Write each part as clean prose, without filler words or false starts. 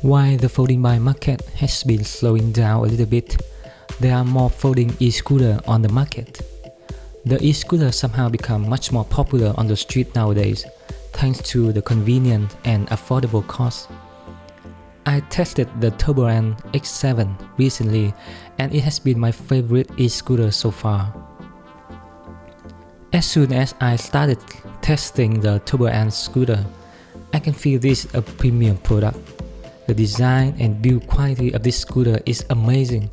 While the folding bike market has been slowing down a little bit, there are more folding e-scooters on the market. The e-scooter somehow become much more popular on the street nowadays, thanks to the convenient and affordable cost. I tested the TURBOANT X7 recently, and it has been my favorite e-scooter so far. As soon as I started testing the TURBOANT scooter, I can feel this is a premium product. The design and build quality of this scooter is amazing,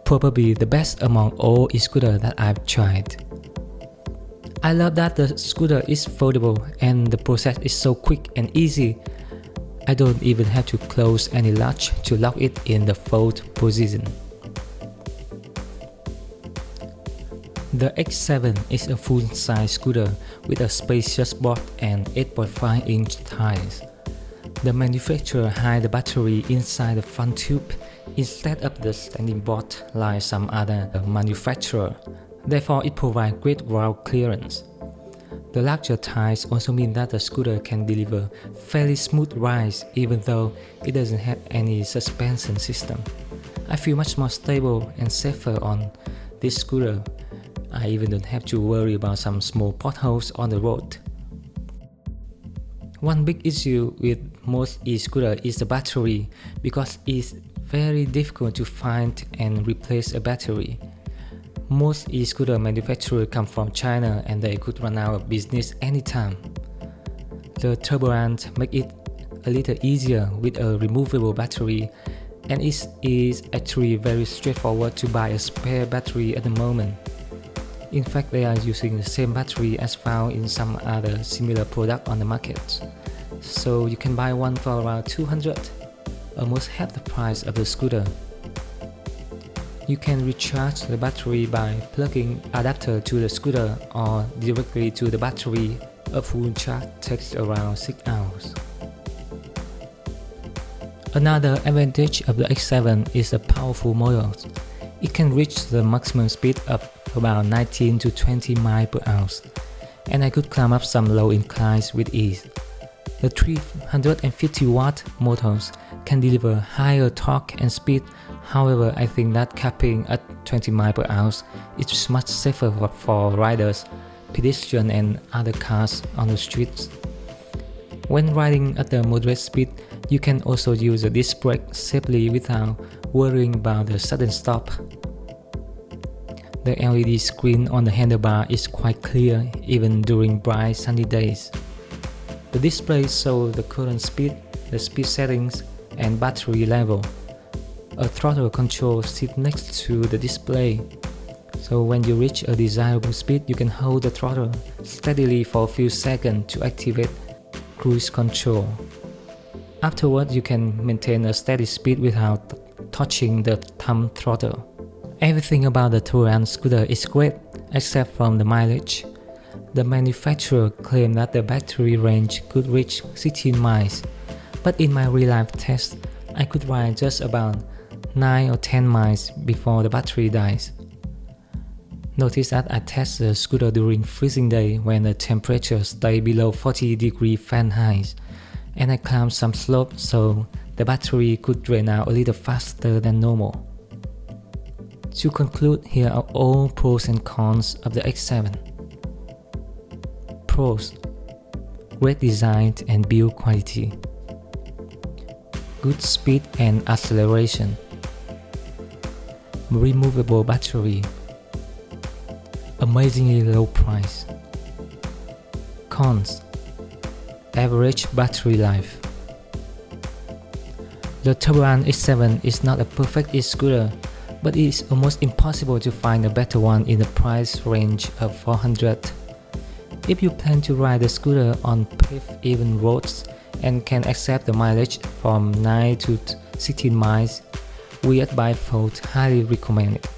probably the best among all e-scooters that I've tried. I love that the scooter is foldable and the process is so quick and easy. I don't even have to close any latch to lock it in the fold position. The X7 is a full-size scooter with a spacious board and 8.5-inch tires. The manufacturer hides the battery inside the front tube instead of the standing board like some other manufacturer. Therefore, it provides great ground clearance. The larger tires also mean that the scooter can deliver fairly smooth rides even though it doesn't have any suspension system. I feel much more stable and safer on this scooter. I even don't have to worry about some small potholes on the road. One big issue with most e-scooters is the battery, because it's very difficult to find and replace a battery. Most e-scooter manufacturers come from China and they could run out of business anytime. The TURBOANT makes it a little easier with a removable battery, and it is actually very straightforward to buy a spare battery at the moment. In fact, they are using the same battery as found in some other similar product on the market. So you can buy one for around $200, almost half the price of the scooter. You can recharge the battery by plugging adapter to the scooter or directly to the battery. A full charge takes around 6 hours. Another advantage of the X7 is the powerful motor. It can reach the maximum speed of about 19 to 20 miles per hour, and I could climb up some low inclines with ease. The 350-watt motors can deliver higher torque and speed. However, I think that capping at 20 miles per hour is much safer for riders, pedestrians, and other cars on the streets. When riding at a moderate speed, you can also use a disc brake safely without worrying about the sudden stop. The LED screen on the handlebar is quite clear even during bright sunny days. The display shows the current speed, the speed settings, and battery level. A throttle control sits next to the display, so when you reach a desirable speed, you can hold the throttle steadily for a few seconds to activate cruise control. Afterwards, you can maintain a steady speed without touching the thumb throttle. Everything about the TURBOANT scooter is great, except from the mileage. The manufacturer claimed that the battery range could reach 16 miles, but in my real-life test, I could ride just about 9 or 10 miles before the battery dies. Notice that I tested the scooter during freezing day when the temperature stayed below 40 degrees Fahrenheit, and I climbed some slopes so the battery could drain out a little faster than normal. To conclude, here are all pros and cons of the X7. Pros: great design and build quality, good speed and acceleration, removable battery, amazingly low price. Cons: average battery life. The TURBOANT X7 is not a perfect e-scooter, but it is almost impossible to find a better one in the price range of $400. If you plan to ride the scooter on paved even roads and can accept the mileage from 9 to 16 miles, we at BikeFolded highly recommend it.